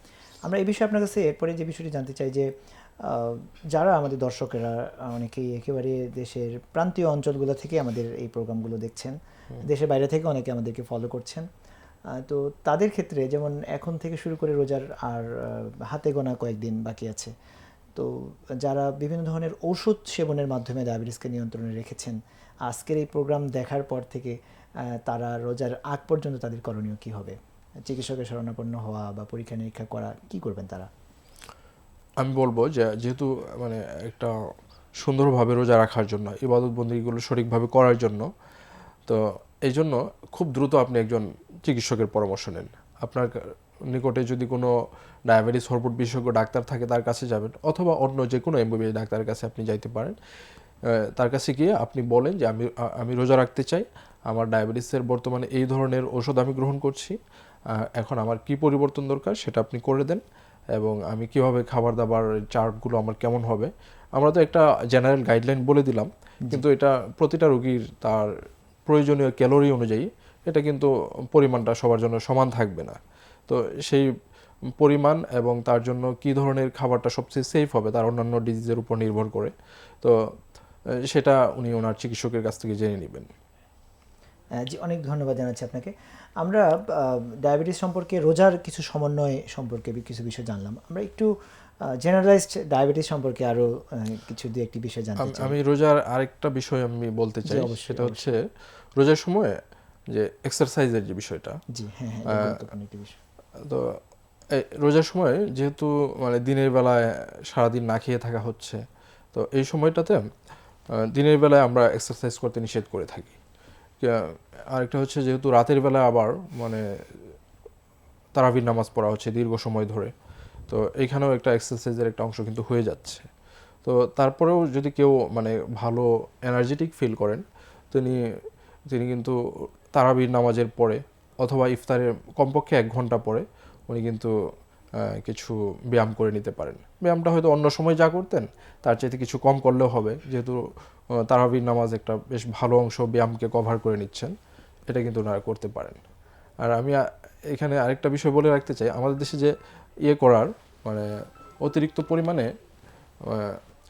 [SPEAKER 1] আমরা এই বিষয়ে আপনার কাছে এরপরে যে বিষয়টি জানতে চাই যে যারা আমাদের দর্শকেরা অনেকেই একেবারে দেশের প্রান্তীয় অঞ্চলগুলো থেকে আমাদের এই প্রোগ্রামগুলো দেখছেন, দেশের বাইরে থেকে অনেকে আমাদেরকে ফলো করছেন। তো তাদের ক্ষেত্রে যেমন এখন থেকে শুরু করে রোজার আর হাতে গোনা কয়েকদিন বাকি আছে, তো যারা বিভিন্ন ধরনের ওষুধ সেবনের মাধ্যমে ডায়াবেটিসকে নিয়ন্ত্রণে রেখেছেন, আজকের এই প্রোগ্রাম দেখার পর থেকে তারা রোজার আগ পর্যন্ত তাদের করণীয় কী হবে? চিকিৎসকের শরণাপন্ন হওয়া বা পরীক্ষা নিরীক্ষা করা, কি করবেন তারা?
[SPEAKER 2] আমি বলবো যে যেহেতু মানে একটা সুন্দরভাবে রোজা রাখার জন্য ইবাদত বন্দেগীগুলো সঠিকভাবে করার জন্য, তো এই জন্য খুব দ্রুত আপনি একজন চিকিৎসকের পরামর্শ নেন। আপনার নিকটে যদি কোনো ডায়াবেটিস হরমোন বিশেষজ্ঞ ডাক্তার থাকে তার কাছে যাবেন, অথবা অন্য যে কোনো এমবিবিএস ডাক্তারের কাছে আপনি যাইতে পারেন। তার কাছে গিয়ে আপনি বলেন যে আমি রোজা রাখতে চাই, আমার ডায়াবেটিসের বর্তমানে এই ধরনের ওষুধ আমি গ্রহণ করছি, এখন আমার কি পরিবর্তন দরকার সেটা আপনি করে দেন, এবং আমি কিভাবে খাবার দাবার চার্টগুলো আমার কেমন হবে। আমরা তো একটা জেনারেল গাইডলাইন বলে দিলাম, কিন্তু এটা প্রতিটা রোগীর তার প্রয়োজনীয় ক্যালোরি অনুযায়ী এটা কিন্তু পরিমাণটা সবার জন্য সমান থাকবে না। তো সেই পরিমাণ এবং তার জন্য কি ধরনের খাবারটা সবচেয়ে সেফ হবে তার অন্যান্য ডিজিজের উপর নির্ভর করে, তো সেটা উনি ওনার চিকিৎসকের কাছ থেকে জেনে নেবেন।
[SPEAKER 1] জি, অনেক ধন্যবাদ জানাচ্ছি আপনাকে। আমরা ডায়াবেটিস সম্পর্কে রোজার কিছু সমন্বয় সম্পর্কে কিছু বিষয় জানলাম। আমরা একটু জেনারেলাইজড ডায়াবেটিস সম্পর্কে আরও কিছু দু একটি বিষয় জানতে চাই।
[SPEAKER 2] আমি রোজার আরেকটা বিষয় আমি বলতে চাই, সেটা হচ্ছে রোজার সময় যে এক্সারসাইজের যে বিষয়টা।
[SPEAKER 1] জি হ্যাঁ হ্যাঁ, গুরুত্বপূর্ণ একটি বিষয়।
[SPEAKER 2] তো রোজার সময় যেহেতু মানে দিনের বেলায় সারাদিন না খেয়ে থাকা হচ্ছে, তো এই সময়টাতে দিনের বেলায় আমরা এক্সারসাইজ করতে নিষেধ করে থাকি। আরেকটা হচ্ছে যেহেতু রাতের বেলায় আবার মানে তারাবির নামাজ পড়া হচ্ছে দীর্ঘ সময় ধরে, তো এইখানেও একটা এক্সারসাইজের একটা অংশ কিন্তু হয়ে যাচ্ছে। তো তারপরেও যদি কেউ মানে ভালো এনার্জেটিক ফিল করেন তিনি কিন্তু তারাবির নামাজের পরে অথবা ইফতারের কমপক্ষে 1 ঘন্টা পরে উনি কিন্তু কিছু ব্যায়াম করে নিতে পারেন। ব্যায়ামটা হয়তো অন্য সময় যা করতেন তার চাইতে কিছু কম করলেও হবে, যেহেতু তারাবির নামাজ একটা বেশ ভালো অংশ ব্যায়ামকে কভার করে নিচ্ছেন, এটা কিন্তু ওনারা করতে পারেন। আর আমি এখানে আরেকটা বিষয় বলে রাখতে চাই, আমাদের দেশে যে করার মানে অতিরিক্ত পরিমাণে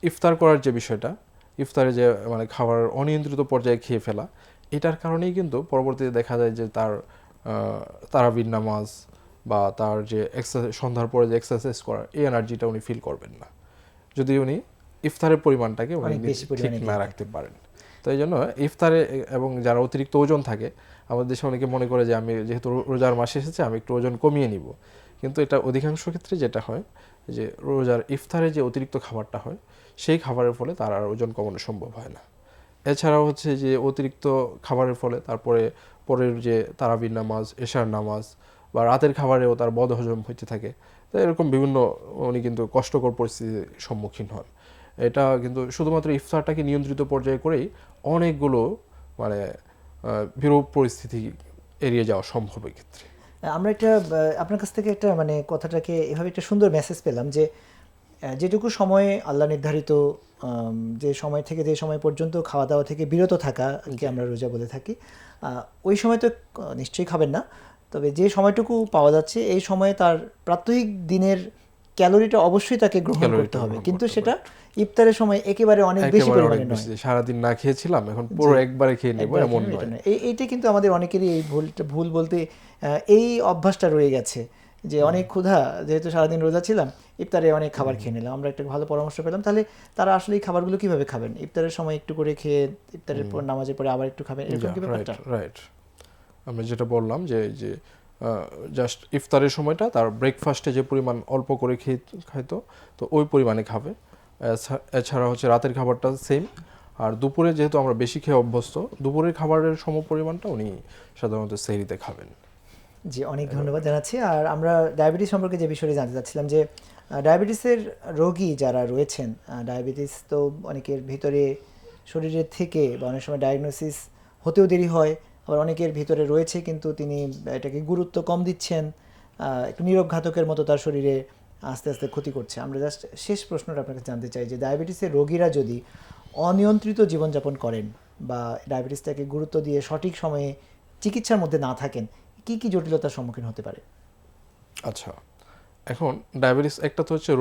[SPEAKER 2] ইফতার করার যে বিষয়টা, ইফতারে যে মানে খাবার অনিয়ন্ত্রিত পর্যায়ে খেয়ে ফেলা, এটার কারণেই কিন্তু পরবর্তীতে দেখা যায় যে তার তারাবির নামাজ বা তার যে এক্সারসাইজ, সন্ধ্যার পরে যে এক্সারসাইজ করার এই এনার্জিটা উনি ফিল করবেন না, যদি উনি ইফতারের পরিমাণটাকে উনি
[SPEAKER 1] অনেক বেশি
[SPEAKER 2] ঠিক
[SPEAKER 1] পরিমাণে
[SPEAKER 2] না
[SPEAKER 1] দিয়ে
[SPEAKER 2] রাখতে পারেন। তো এই জন্য ইফতারে এবং যারা অতিরিক্ত ওজন থাকে, আমাদের দেশে অনেকে মনে করে যে আমি যেহেতু রোজার মাস এসেছে আমি একটু ওজন কমিয়ে নিব, কিন্তু এটা অধিকাংশ ক্ষেত্রে যেটা হয় যে রোজার ইফতারে যে অতিরিক্ত খাবারটা হয় সেই খাবারের ফলে তার আর ওজন কমানো সম্ভব হয় না। এছাড়াও হচ্ছে যে অতিরিক্ত খাবারের ফলে তারপরে পরের যে তারাবির নামাজ, এশার নামাজ বা রাতের খাবারেও তার বদহজম হতে থাকে। তো এরকম বিভিন্ন উনি কিন্তু কষ্টকর পরিস্থিতির সম্মুখীন হন। এটা কিন্তু শুধুমাত্র ইফতারটাকে নিয়ন্ত্রিত পর্যায়ে করেই অনেকগুলো মানে বিরূপ পরিস্থিতি এড়িয়ে যাওয়া সম্ভব এই ক্ষেত্রে।
[SPEAKER 1] আমরা একটা আপনার কাছ থেকে একটা মানে কথাটাকে এভাবে একটা সুন্দর মেসেজ পেলাম যে যেটুকু সময়ে আল্লাহ নির্ধারিত যে সময় থেকে যে সময় পর্যন্ত খাওয়া দাওয়া থেকে বিরত থাকা কি আমরা রোজা বলে থাকি, ওই সময় তো নিশ্চয়ই খাবেন না, তবে যে সময়টুকু পাওয়া যাচ্ছে এই সময়ে তার প্রাত্যহিক দিনের ক্যালোরিটা অবশ্যই তাকে গ্রহণ করতে হবে, কিন্তু সেটা ইফতারের সময় একেবারে অনেক বেশি পরিমাণে নয়।
[SPEAKER 2] সারাদিন না খেয়েছিলাম এখন পুরো একবারে খেয়ে নেব এমন নয়।
[SPEAKER 1] এইটা কিন্তু আমাদের অনেকেরই এই ভুল বলতে এই অভ্যাসটা রয়ে গেছে যে অনেক ক্ষুধা, যেহেতু সারাদিন রোজা ছিলাম ইফতারে অনেক খাবার খেয়ে নিলাম। আমরা একটা ভালো পরামর্শ পেলাম, তাহলে তারা আসলে এই খাবারগুলো কিভাবে খাবেন? ইফতারের সময় একটু করে খেয়ে ইফতারের পর নামাজের পরে আবার একটু খাবেন, এরকম কি ব্যাপারটা?
[SPEAKER 2] রাইট, আমরা যেটা বললাম যে যে জাস্ট ইফতারের সময়টা তার ব্রেকফাস্টে যে পরিমাণ অল্প করে খাইতো তো ওই পরিমাণে খাবে। এছাড়া হচ্ছে রাতের খাবারটা সেম, আর দুপুরে যেহেতু আমরা বেশি খেয়ে অভ্যস্ত, দুপুরের খাবারের সম পরিমাণটা উনি সাধারণত সেহরিতে খাবেন।
[SPEAKER 1] জি, অনেক ধন্যবাদ জানাচ্ছি। আর আমরা ডায়াবেটিস সম্পর্কে যে বিষয়টি জানতে চাচ্ছিলাম যে ডায়াবেটিসের রোগী যারা রয়েছেন, ডায়াবেটিস তো অনেকের ভিতরে শরীরের থেকে বা অনেক সময় ডায়াগনোসিস হতেও দেরি হয়, আবার অনেকের ভিতরে রয়েছে কিন্তু তিনি এটাকে গুরুত্ব কম দিচ্ছেন, একটু নীরব ঘাতকের মতো তার শরীরে আস্তে আস্তে ক্ষতি করছে। আমরা জাস্ট শেষ প্রশ্নটা আপনাকে জানতে চাই যে ডায়াবেটিসের রোগীরা যদি অনিয়ন্ত্রিত জীবনযাপন করেন বা ডায়াবেটিসটাকে গুরুত্ব দিয়ে সঠিক সময়ে চিকিৎসার মধ্যে না থাকেন, কি কি জটিলতার সম্মুখীন হতে পারে?
[SPEAKER 2] আচ্ছা, এখন ডায়াবেটিস একটা তো হচ্ছে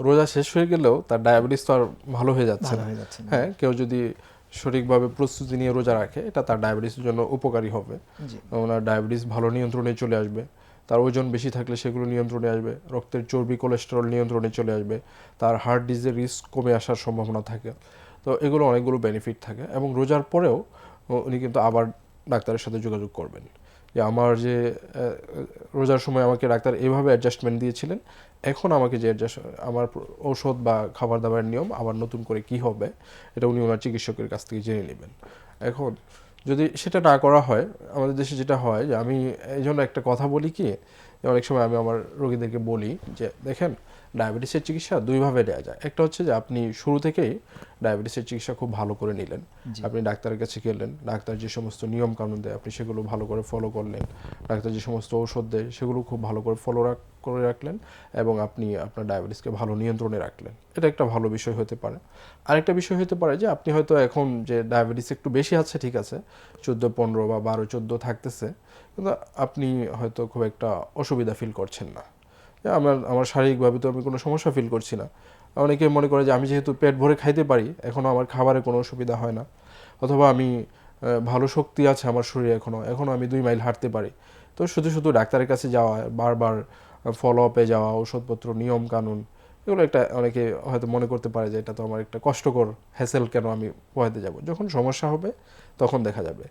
[SPEAKER 2] রোজা শেষ হয়ে গেলেও তার ডায়াবেটিস তো আর ভালো হয়ে যাচ্ছে না। হ্যাঁ, কেউ যদি সঠিকভাবে প্রস্তুতি নিয়ে রোজা রাখে এটা তার ডায়াবেটিসের জন্য উপকারী হবে। ওনার ডায়াবেটিস ভালো নিয়ন্ত্রণে চলে আসবে, তার ওজন বেশি থাকলে সেগুলো নিয়ন্ত্রণে আসবে, রক্তের চর্বি কোলেস্টেরল নিয়ন্ত্রণে চলে আসবে, তার হার্ট ডিজিজের রিস্ক কমে আসার সম্ভাবনা থাকে। তো এগুলো অনেকগুলো বেনিফিট থাকে, এবং রোজার পরেও উনি কিন্তু আবার ডাক্তারের সাথে যোগাযোগ করবেন যে আমার যে রোজার সময় আমাকে ডাক্তার এইভাবে অ্যাডজাস্টমেন্ট দিয়েছিলেন, এখন আমাকে যে আমার ঔষধ বা খাবার দাবারের নিয়ম আবার নতুন করে কি হবে এটা উনি ওনার চিকিৎসকের কাছ থেকে জেনে নেবেন। এখন যদি সেটা না করা হয়, আমাদের দেশে যেটা হয় যে আমি এই জন্য একটা কথা বলি কি, অনেক সময় আমি আমার রোগীদেরকে বলি যে দেখেন, ডায়াবেটিসের চিকিৎসা দুইভাবে দেওয়া যায়। একটা হচ্ছে যে আপনি শুরু থেকেই ডায়াবেটিসের চিকিৎসা খুব ভালো করে নিলেন, আপনি ডাক্তারের কাছে গেলেন, ডাক্তার যে সমস্ত নিয়ম কানুন দেয় আপনি সেগুলো ভালো করে ফলো করলেন, ডাক্তার যে সমস্ত ঔষধ দেয় সেগুলো খুব ভালো করে করে রাখলেন, এবং আপনি আপনার ডায়াবেটিসকে ভালো নিয়ন্ত্রণে রাখলেন। এটা একটা ভালো বিষয় হতে পারে। আরেকটা বিষয় হতে পারে যে আপনি হয়তো এখন যে ডায়াবেটিস একটু বেশি আছে, ঠিক আছে, 14-15 বা 12-14 থাকতেছে, কিন্তু আপনি হয়তো খুব একটা অসুবিধা ফিল করছেন না, আমার শারীরিকভাবে তো আমি কোনো সমস্যা ফিল করছি না। অনেকে মনে করে যে আমি যেহেতু পেট ভরে খাইতে পারি এখনও আমার খাবারে কোনো অসুবিধা হয় না, অথবা আমি ভালো শক্তি আছে আমার শরীরে, এখনও আমি 2 মাইল হাঁটতে পারি। তো শুধু শুধু ডাক্তারের কাছে যাওয়া, বারবার ফলো আপে যাওয়া, ওষুধপত্র নিয়ম কানুন, এগুলো একটা অনেকে হয়তো মনে করতে পারে যে এটা তো আমার একটা কষ্টকর হ্যাসেল, কেন আমি পোহাতে যাব। যখন সমস্যা হবে তখন দেখা যাবে,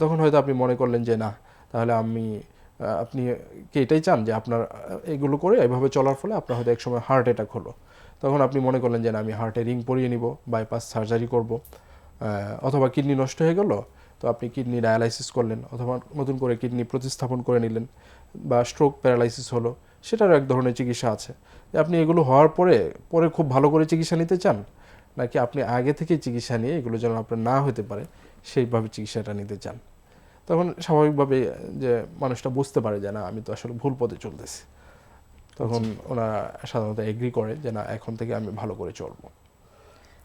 [SPEAKER 2] তখন হয়তো আপনি মনে করলেন যে না, তাহলে আপনি কি এটাই চান যে আপনার এগুলো করে এভাবে চলার ফলে আপনার হয়তো একসময় হার্ট অ্যাটাক হলো, তখন আপনি মনে করলেন যে না, আমি হার্টে রিং পরিয়ে নিব, বাইপাস সার্জারি করব, অথবা কিডনি নষ্ট হয়ে গেল তো আপনি কিডনি ডায়ালাইসিস করলেন, অথবা নতুন করে কিডনি প্রতিস্থাপন করে নিলেন, বা স্ট্রোক প্যারালাইসিস হলো, সেটারও এক ধরনের চিকিৎসা আছে। আপনি এগুলো হওয়ার পরে পরে খুব ভালো করে চিকিৎসা নিতে চান, নাকি আপনি আগে থেকে চিকিৎসা নিয়ে এগুলো যেন আপনার না হতে পারে সেইভাবে চিকিৎসাটা নিতে চান? তখন স্বাভাবিকভাবে যে মানুষটা বুঝতে পারে যে না, আমি তো আসলে ভুল পথে চলতেছি, তখন ওনারা সাধারণত এগ্রি করে যে না, এখন থেকে আমি ভালো করে চলবো।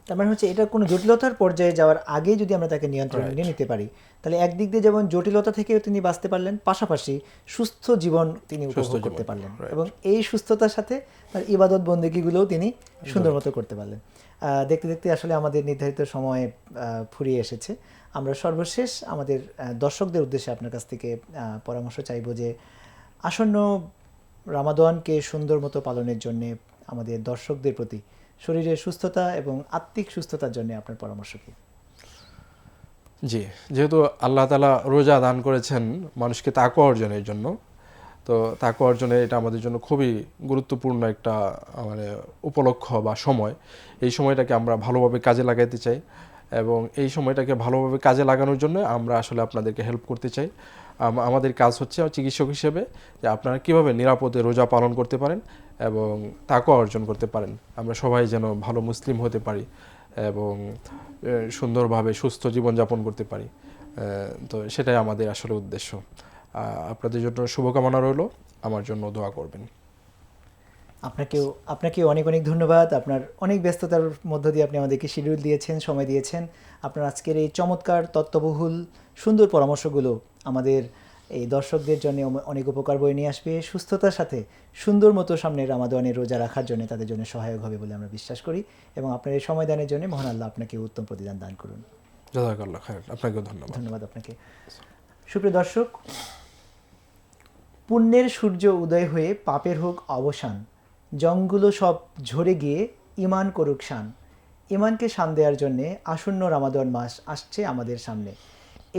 [SPEAKER 1] তার মানে হচ্ছে এটা কোনো জটিলতার পর্যায়ে যাওয়ার আগে যদি আমরা তাকে নিয়ন্ত্রণে
[SPEAKER 2] Right.
[SPEAKER 1] নিয়ে নিতে পারি, তাহলে একদিক দিয়ে যেমন জটিলতা থেকেও তিনি বাঁচতে পারলেন, পাশাপাশি সুস্থ জীবন তিনি
[SPEAKER 2] সুস্থ
[SPEAKER 1] উপভোগ
[SPEAKER 2] জীবন,
[SPEAKER 1] করতে পারলেন,
[SPEAKER 2] right.
[SPEAKER 1] এবং এই সুস্থতার সাথে তার ইবাদত বন্দেগীগুলোও তিনি সুন্দর মতো করতে পারলেন। দেখতে দেখতে আসলে আমাদের নির্ধারিত সময় ফুরিয়ে এসেছে। আমরা সর্বশেষ আমাদের দর্শকদের উদ্দেশ্যে আপনার কাছ থেকে পরামর্শ চাইব যে আসন্ন রামাদানকে সুন্দর মতো পালনের জন্যে আমাদের দর্শকদের প্রতি শরীরের সুস্থতা এবং আত্মিক সুস্থতার জন্য আপনার পরামর্শ কি?
[SPEAKER 2] জি, যেহেতু আল্লাহ তাআলা রোজা দান করেছেন মানুষকে তাকওয়া অর্জনের জন্য, তো তাকওয়া অর্জনে এটা আমাদের জন্য খুবই গুরুত্বপূর্ণ একটা মানে উপলক্ষ বা সময়। এই সময়টাকে আমরা ভালোভাবে কাজে লাগাইতে চাই, এবং এই সময়টাকে ভালোভাবে কাজে লাগানোর জন্য আমরা আসলে আপনাদেরকে হেল্প করতে চাই। আমাদের কাজ হচ্ছে চিকিৎসক হিসেবে যে আপনারা কীভাবে নিরাপদে রোজা পালন করতে পারেন এবং তাকওয়া অর্জন করতে পারেন, আমরা সবাই যেন ভালো মুসলিম হতে পারি এবং সুন্দরভাবে সুস্থ জীবনযাপন করতে পারি। তো সেটাই আমাদের আসলে উদ্দেশ্য। আপনাদের জন্য শুভকামনা রইল, আমার জন্য দোয়া করবেন।
[SPEAKER 1] আপনাকেও অনেক অনেক ধন্যবাদ। আপনার অনেক ব্যস্ততার মধ্য দিয়ে আপনি আমাদেরকে শিডিউল দিয়েছেন, সময় দিয়েছেন। আপনার আজকের এই চমৎকার তত্ত্ববহুল সুন্দর পরামর্শগুলো আমাদের এই দর্শকদের জন্য অনেক উপকার বয়ে নিয়ে আসবে, সুস্থতার সাথে সুন্দর মতো সামনে রামাদানের রোজা রাখার জন্য তাদের জন্য সহায়ক হবে বলে আমরা বিশ্বাস করি। এবং আপনার এই সময় দানের জন্য মহান আল্লাহ আপনাকে উত্তম প্রতিদান দান করুন।
[SPEAKER 2] জাযাকাল্লাহ খাইর। আপনাকেও ধন্যবাদ।
[SPEAKER 1] ধন্যবাদ আপনাকে। সুপ্রিয় দর্শক, পুণ্যের সূর্য উদয় হয়ে পাপের হোক অবসান, জংগুলো সব ঝরে গিয়ে ঈমান করুক শান। ঈমানকে শান দেওয়ার জন্যে আসন্ন রামাদান মাস আসছে আমাদের সামনে।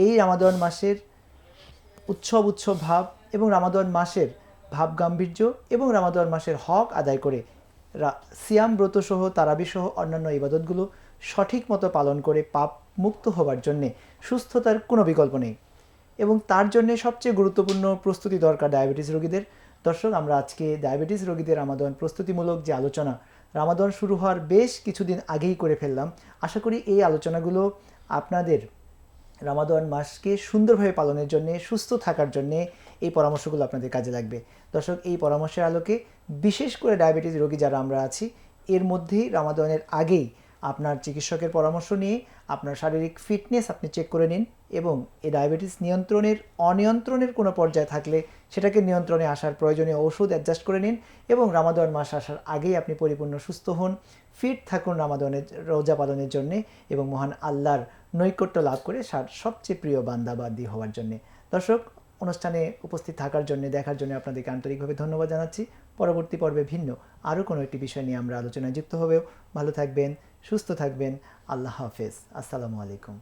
[SPEAKER 1] এই রামাদান মাসের উৎসব ভাব এবং রামাদান মাসের ভাব গাম্ভীর্য এবং রামাদান মাসের হক আদায় করে সিয়াম ব্রতসহ তারাবিসহ অন্যান্য ইবাদতগুলো সঠিক মতো পালন করে পাপ মুক্ত হবার জন্যে সুস্থতার কোনো বিকল্প নেই, এবং তার জন্য সবচেয়ে গুরুত্বপূর্ণ প্রস্তুতি দরকার ডায়াবেটিস রোগীদের। দর্শক, আমরা আজকে ডায়াবেটিস রোগীদের রামাদান প্রস্তুতিমূলক যে আলোচনা রামাদান শুরু হওয়ার বেশ কিছুদিন আগেই করে ফেললাম। আশা করি এই আলোচনাগুলো আপনাদের রামাদান মাসকে সুন্দরভাবে পালনের জন্য, সুস্থ থাকার জন্য এই পরামর্শগুলো আপনাদের কাজে লাগবে। দর্শক, এই পরামর্শের আলোকে বিশেষ করে ডায়াবেটিস রোগী যারা আমরা আছি, এর মধ্যেই রামাদানের আগেই আপনার চিকিৎসকের পরামর্শ নিয়ে আপনার শারীরিক ফিটনেস আপনি চেক করে নিন, এবং এই ডায়াবেটিস অনিয়ন্ত্রণের কোনো পর্যায়ে থাকলে সেটাকে নিয়ন্ত্রণে আসার প্রয়োজনীয় ওষুধ অ্যাডজাস্ট করে নিন, এবং রামাদান মাস আসার আগেই আপনি পরিপূর্ণ সুস্থ হন, ফিট থাকুন রামাদানের রোজা পালনের জন্যে, এবং মহান আল্লাহর নৈকট্য লাভ করে সবচেয়ে প্রিয় বান্দা বান্দি হওয়ার জন্যে। দর্শক, অনুষ্ঠানে উপস্থিত থাকার জন্য, দেখার জন্য আপনাদেরকে আন্তরিকভাবে ধন্যবাদ জানাচ্ছি। পরবর্তী পর্বে ভিন্ন আরও কোনো একটি বিষয় নিয়ে আমরা আলোচনায় যুক্ত হবেও। ভালো থাকবেন, সুস্থ থাকবেন। আল্লাহ হাফেজ। আসসালামু আলাইকুম।